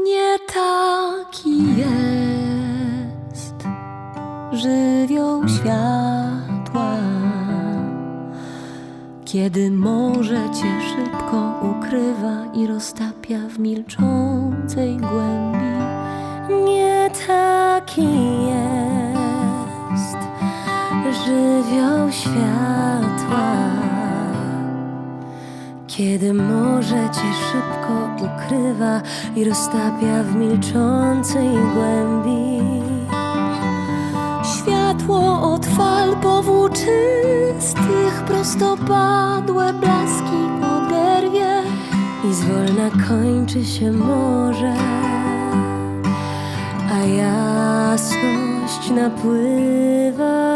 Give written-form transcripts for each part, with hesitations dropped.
Nie taki jest żywioł światła, kiedy morze cię szybko ukrywa i roztapia w milczącej głębi. Nie taki jest żywioł światła, kiedy morze cię szybko ukrywa i roztapia w milczącej głębi. Światło od fal powłóczystych prostopadłe blaski oderwie i zwolna kończy się morze, a jasność napływa.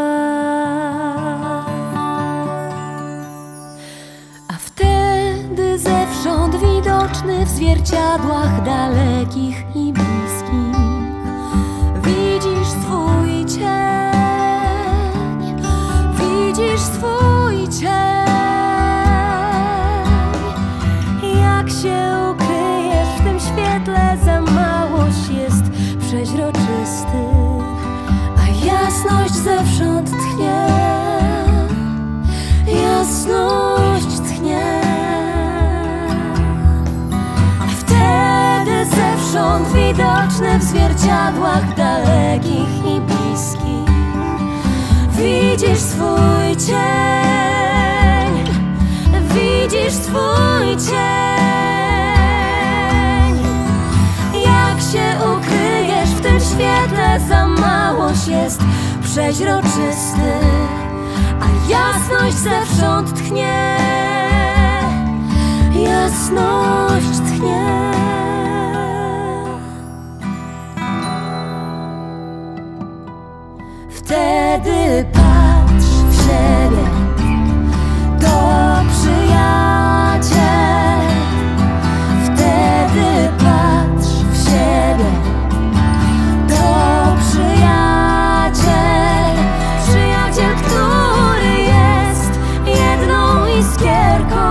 Zewsząd widoczny w zwierciadłach dalekich i bliskich widzisz swój cień, widzisz swój cień. Jak się ukryjesz w tym świetle, za małość jest przeźroczysty, a jasność zewsząd tchnie, jasność tchnie. Zewsząd widoczny w zwierciadłach dalekich i bliskich widzisz swój cień, widzisz swój cień. Jak się ukryjesz w tym świetle, za małość jest przeźroczysty, a jasność zewsząd tchnie, jasność tchnie. Wtedy patrz w siebie, to przyjaciel. Wtedy patrz w siebie, to przyjaciel. Przyjaciel, który jest jedną iskierką,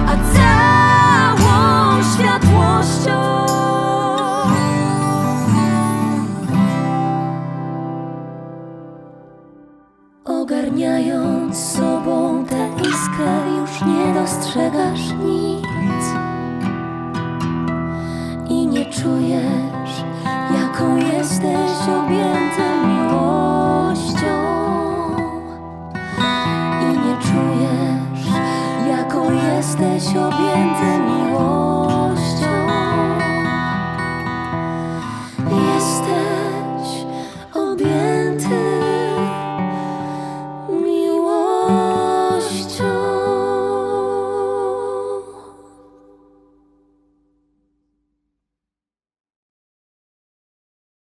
a całą światłością. Ogarniając sobą tę iskrę, już nie dostrzegasz nic i nie czujesz, jaką jesteś objęty miłością. I nie czujesz, jaką jesteś objęty miłością.